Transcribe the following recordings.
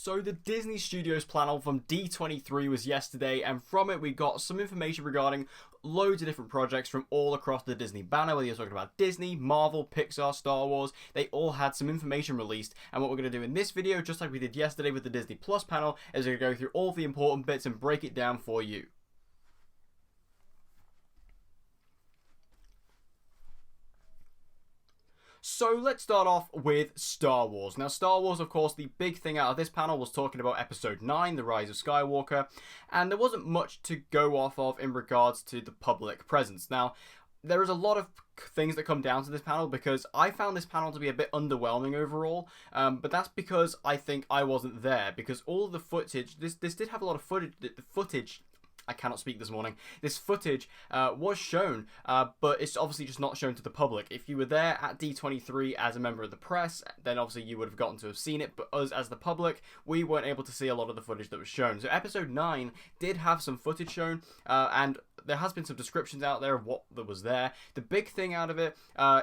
So the Disney Studios panel from D23 was yesterday, and from it we got some information regarding loads of different projects from all across the Disney banner, whether you're talking about Disney, Marvel, Pixar, Star Wars. They all had some information released, and what we're going to do in this video, just like we did yesterday with the Disney Plus panel, is we're going to go through all the important bits and break it down for you. So let's start off with Star Wars. Now, Star Wars, of course, the big thing out of this panel was talking about Episode 9, The Rise of Skywalker, and there wasn't much to go off of in regards to the public presence. Now, there is a lot of things that come down to this panel because I found this panel to be a bit underwhelming overall, but that's because I think I wasn't there, because all of the footage, this did have a lot of footage. I cannot speak this morning. This footage was shown, but it's obviously just not shown to the public. If you were there at D23 as a member of the press, then obviously you would have gotten to have seen it, but us as the public, we weren't able to see a lot of the footage that was shown. So Episode 9 did have some footage shown, and there has been some descriptions out there of what was there. The big thing out of it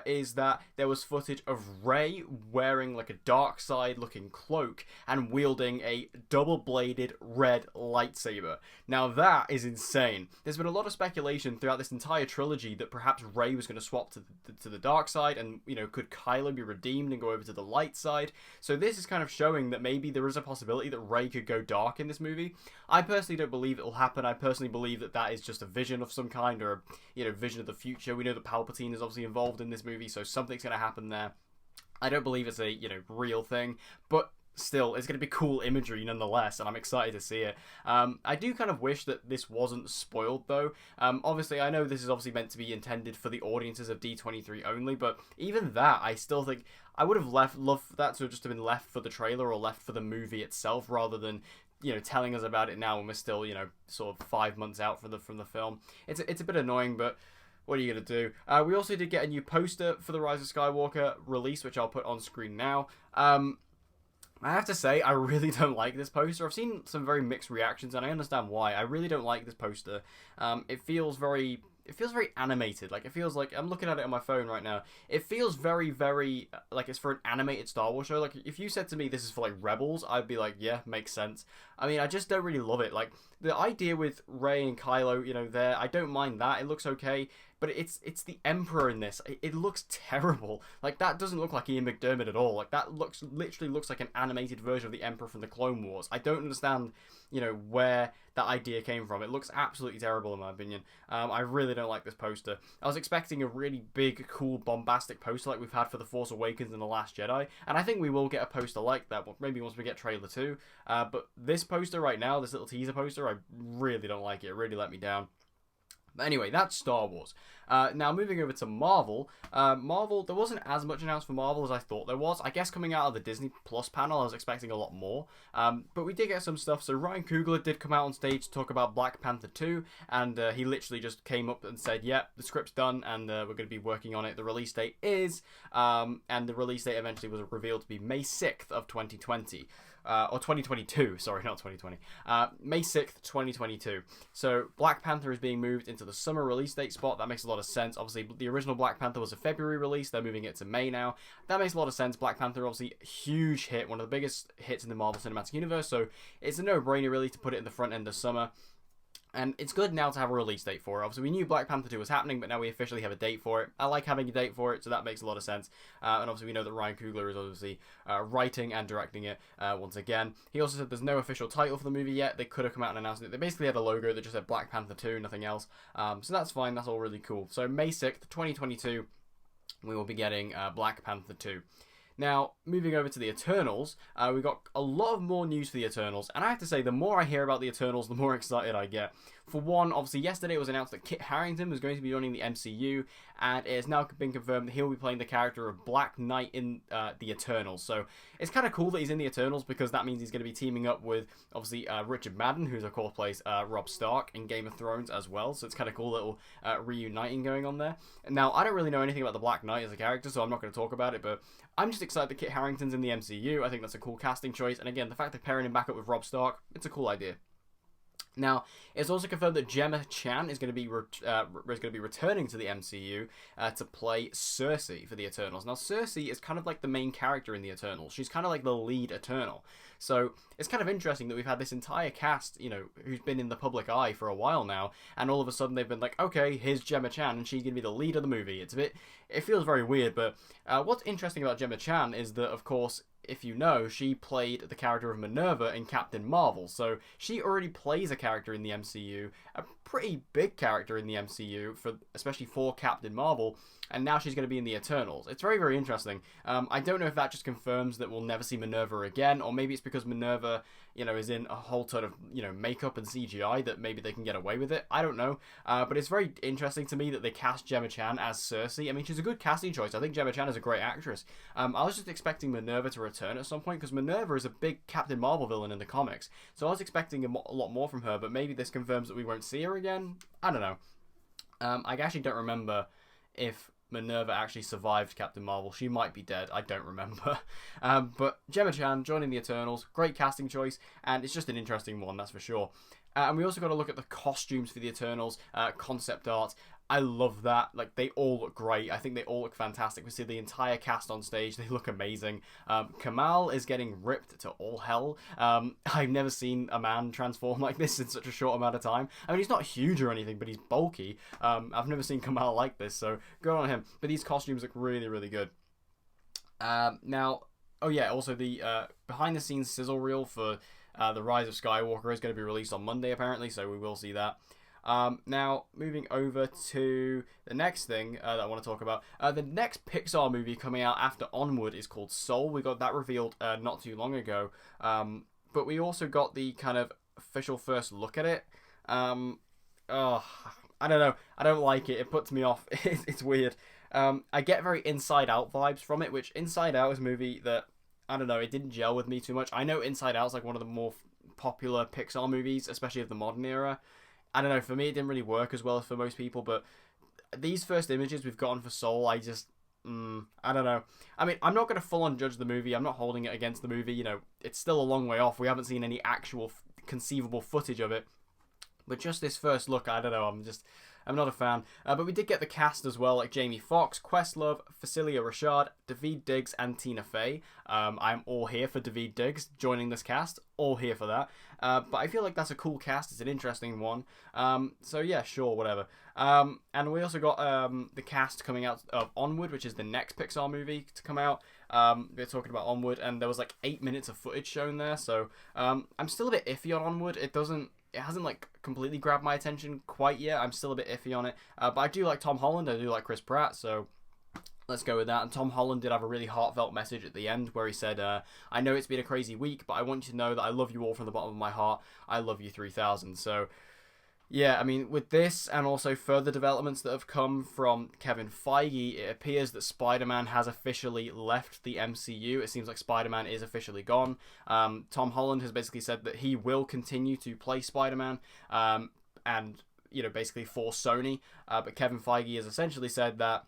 is that there was footage of Rey wearing like a dark side looking cloak and wielding a double-bladed red lightsaber. Now that is insane. There's been a lot of speculation throughout this entire trilogy that perhaps Rey was going to swap to the dark side, and could Kylo be redeemed and go over to the light side? So this is kind of showing that maybe there is a possibility that Rey could go dark in this movie. I personally don't believe it will happen. I personally believe that that is just a vision of some kind, or vision of the future. We know that Palpatine is obviously involved in this movie, so something's going to happen there. I don't believe it's a real thing, but still, it's going to be cool imagery nonetheless, and I'm excited to see it. I do kind of wish that this wasn't spoiled, though. Obviously, I know this is obviously meant to be intended for the audiences of D23 only, but even that, I still think I would have loved that to have just been left for the trailer or left for the movie itself, rather than telling us about it now when we're still, sort of 5 months out from the film. It's a bit annoying, but what are you going to do? We also did get a new poster for the Rise of Skywalker release, which I'll put on screen now. I have to say, I really don't like this poster. I've seen some very mixed reactions, and I understand why. I really don't like this poster. It feels very animated. Like, it feels like, I'm looking at it on my phone right now. It feels very, very, like it's for an animated Star Wars show. Like, if you said to me this is for, like, Rebels, I'd be like, yeah, makes sense. I mean, I just don't really love it. Like, the idea with Rey and Kylo, there, I don't mind that. It looks okay. But it's the Emperor in this. It looks terrible. Like, that doesn't look like Ian McDiarmid at all. Like, that literally looks like an animated version of the Emperor from the Clone Wars. I don't understand, where that idea came from. It looks absolutely terrible in my opinion. I really don't like this poster. I was expecting a really big, cool, bombastic poster like we've had for The Force Awakens and The Last Jedi, and I think we will get a poster like that, maybe once we get trailer 2. But this poster right now, this little teaser poster, I really don't like it. It really let me down. But anyway, that's Star Wars. Now, moving over to Marvel. Marvel, there wasn't as much announced for Marvel as I thought there was. I guess coming out of the Disney Plus panel, I was expecting a lot more. But we did get some stuff. So Ryan Coogler did come out on stage to talk about Black Panther 2. And he literally just came up and said, yep, the script's done and we're going to be working on it. The release date is. And the release date eventually was revealed to be May 6th of 2020. Or 2022, sorry, not 2020. May 6th, 2022. So Black Panther is being moved into the summer release date spot. That makes a lot of sense. Obviously, the original Black Panther was a February release. They're moving it to May now. That makes a lot of sense. Black Panther, obviously, huge hit. One of the biggest hits in the Marvel Cinematic Universe. So it's a no-brainer, really, to put it in the front end of summer. And it's good now to have a release date for it. Obviously, we knew Black Panther 2 was happening, but now we officially have a date for it. I like having a date for it, so that makes a lot of sense. And obviously, we know that Ryan Coogler is obviously writing and directing it once again. He also said there's no official title for the movie yet. They could have come out and announced it. They basically had a logo that just said Black Panther 2, nothing else. So that's fine. That's all really cool. So May 6th, 2022, we will be getting Black Panther 2. Now, moving over to the Eternals, we got a lot of more news for the Eternals, and I have to say, the more I hear about the Eternals, the more excited I get. For one, obviously, yesterday it was announced that Kit Harington was going to be joining the MCU, and it has now been confirmed that he'll be playing the character of Black Knight in the Eternals. So it's kind of cool that he's in the Eternals, because that means he's going to be teaming up with, obviously, Richard Madden, who's, of course, plays Robb Stark in Game of Thrones as well. So it's kind of cool little reuniting going on there. Now, I don't really know anything about the Black Knight as a character, so I'm not going to talk about it, but I'm just excited that Kit Harington's in the MCU. I think that's a cool casting choice, and again, the fact they're pairing him back up with Robb Stark, it's a cool idea. Now, it's also confirmed that Gemma Chan is going to be returning to the MCU to play Cersei for the Eternals. Now, Cersei is kind of like the main character in the Eternals. She's kind of like the lead Eternal. So it's kind of interesting that we've had this entire cast, who's been in the public eye for a while now, and all of a sudden they've been like, okay, here's Gemma Chan, and she's going to be the lead of the movie. It feels very weird, but what's interesting about Gemma Chan is that, of course, if you know, she played the character of Minerva in Captain Marvel, so she already plays a character in the MCU, a pretty big character in the MCU, especially for Captain Marvel, and now she's going to be in the Eternals. It's very, very interesting. I don't know if that just confirms that we'll never see Minerva again, or maybe it's because Minerva, is in a whole ton of, makeup and CGI that maybe they can get away with it. I don't know. But it's very interesting to me that they cast Gemma Chan as Cersei. I mean, she's a good casting choice. I think Gemma Chan is a great actress. I was just expecting Minerva to return at some point, because Minerva is a big Captain Marvel villain in the comics. So I was expecting a lot more from her, but maybe this confirms that we won't see her again. I don't know. I actually don't remember if Minerva actually survived Captain Marvel. She might be dead. I don't remember. But Gemma Chan joining the Eternals, great casting choice, and it's just an interesting one, that's for sure. And we also got to look at the costumes for the Eternals, concept art. I love that. Like, they all look great. I think they all look fantastic. We see the entire cast on stage. They look amazing. Kamal is getting ripped to all hell. I've never seen a man transform like this in such a short amount of time. I mean, he's not huge or anything, but he's bulky. I've never seen Kamal like this, so good on him. But these costumes look really, really good. Now, oh yeah, also the behind-the-scenes sizzle reel for the Rise of Skywalker is going to be released on Monday, apparently, so we will see that. Now, moving over to the next thing that I want to talk about. The next Pixar movie coming out after Onward is called Soul. We got that revealed not too long ago. But we also got the kind of official first look at it. I don't know. I don't like it. It puts me off. It's weird. I get very Inside Out vibes from it, which Inside Out is a movie that, I don't know, it didn't gel with me too much. I know Inside Out is like one of the more popular Pixar movies, especially of the modern era. I don't know, for me it didn't really work as well as for most people, but these first images we've gotten for Soul, I don't know. I mean, I'm not going to full on judge the movie, I'm not holding it against the movie, it's still a long way off, we haven't seen any actual conceivable footage of it, but just this first look, I don't know, I'm not a fan. But we did get the cast as well, like Jamie Foxx, Questlove, Cecilia Rashad, Daveed Diggs, and Tina Fey. I'm all here for Daveed Diggs joining this cast. All here for that. But I feel like that's a cool cast. It's an interesting one. So yeah, sure, whatever. And we also got the cast coming out of Onward, which is the next Pixar movie to come out. We're talking about Onward, and there was like 8 minutes of footage shown there. So I'm still a bit iffy on Onward. It hasn't like completely grabbed my attention quite yet. I'm still a bit iffy on it. But I do like Tom Holland. I do like Chris Pratt. So let's go with that. And Tom Holland did have a really heartfelt message at the end where he said, I know it's been a crazy week, but I want you to know that I love you all from the bottom of my heart. I love you 3000. So yeah, I mean, with this and also further developments that have come from Kevin Feige, it appears that Spider-Man has officially left the MCU. It seems like Spider-Man is officially gone. Tom Holland has basically said that he will continue to play Spider-Man, and, basically for Sony. But Kevin Feige has essentially said that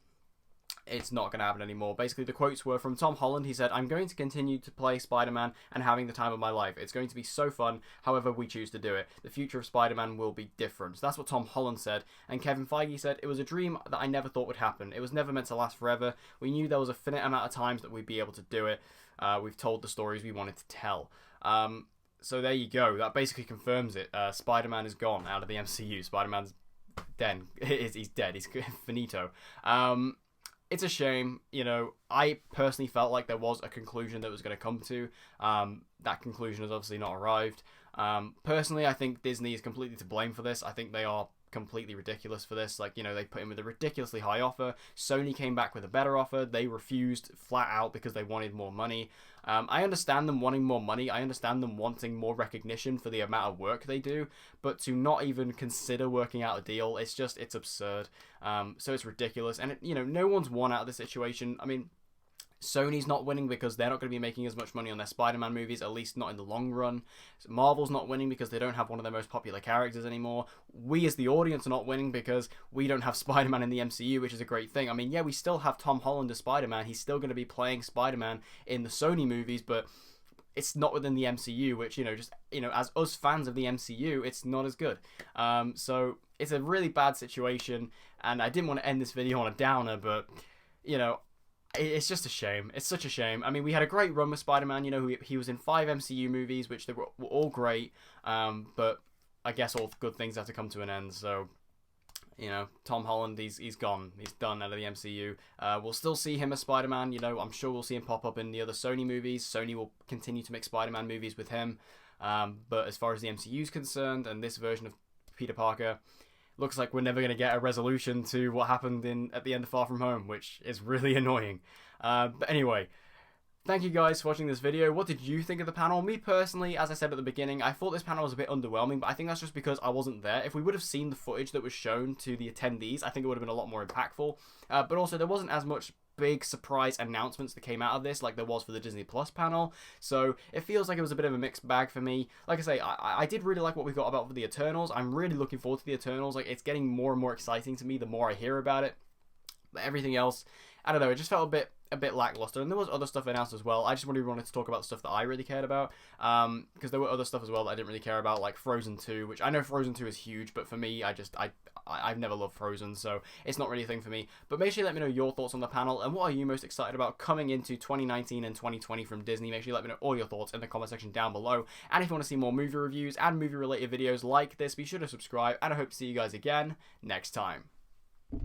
it's not going to happen anymore. Basically, the quotes were from Tom Holland. He said, I'm going to continue to play Spider-Man and having the time of my life. It's going to be so fun, however we choose to do it. The future of Spider-Man will be different. So that's what Tom Holland said. And Kevin Feige said, it was a dream that I never thought would happen. It was never meant to last forever. We knew there was a finite amount of times that we'd be able to do it. We've told the stories we wanted to tell. So there you go. That basically confirms it. Spider-Man is gone out of the MCU. Spider-Man's dead. He's dead. He's finito. It's a shame, I personally felt like there was a conclusion that was going to come to. That conclusion has obviously not arrived. Personally, I think Disney is completely to blame for this. I think they are completely ridiculous for this. Like, they put in with a ridiculously high offer. Sony came back with a better offer. They refused flat out because they wanted more money. I understand them wanting more money. I understand them wanting more recognition for the amount of work they do. But to not even consider working out a deal, it's absurd. So it's ridiculous. And, no one's won out of this situation. I mean, Sony's not winning because they're not going to be making as much money on their Spider-Man movies, at least not in the long run. Marvel's not winning because they don't have one of their most popular characters anymore. We as the audience are not winning because we don't have Spider-Man in the MCU, which is a great thing. I mean, yeah, we still have Tom Holland as Spider-Man. He's still going to be playing Spider-Man in the Sony movies, but it's not within the MCU, which, you know, just, you know, as us fans of the MCU, it's not as good. So it's a really bad situation, and I didn't want to end this video on a downer, but, you know, it's just a shame. It's such a shame. I mean, we had a great run with Spider-Man. You know, he was in 5 MCU movies, which they were all great. But I guess all good things have to come to an end. So, you know, Tom Holland, he's gone. He's done out of the MCU. We'll still see him as Spider-Man. You know, I'm sure we'll see him pop up in the other Sony movies. Sony will continue to make Spider-Man movies with him. But as far as the MCU is concerned, and this version of Peter Parker, looks like we're never going to get a resolution to what happened at the end of Far From Home, which is really annoying. But anyway, thank you guys for watching this video. What did you think of the panel? Me personally, as I said at the beginning, I thought this panel was a bit underwhelming, but I think that's just because I wasn't there. If we would have seen the footage that was shown to the attendees, I think it would have been a lot more impactful. But also, there wasn't as much big surprise announcements that came out of this like there was for the Disney Plus panel, so it feels like it was a bit of a mixed bag for me. Like I say, I did really like what we got about for the Eternals. I'm really looking forward to the Eternals. Like, it's getting more and more exciting to me the more I hear about it. But everything else, I don't know, it just felt a bit lackluster, and there was other stuff announced as well. I just really wanted to talk about the stuff that I really cared about, because there were other stuff as well that I didn't really care about, like Frozen 2, which I know Frozen 2 is huge, but for me, I've never loved Frozen, so it's not really a thing for me. But make sure you let me know your thoughts on the panel, and what are you most excited about coming into 2019 and 2020 from Disney. Make sure you let me know all your thoughts in the comment section down below, and if you want to see more movie reviews and movie related videos like this, be sure to subscribe, and I hope to see you guys again next time.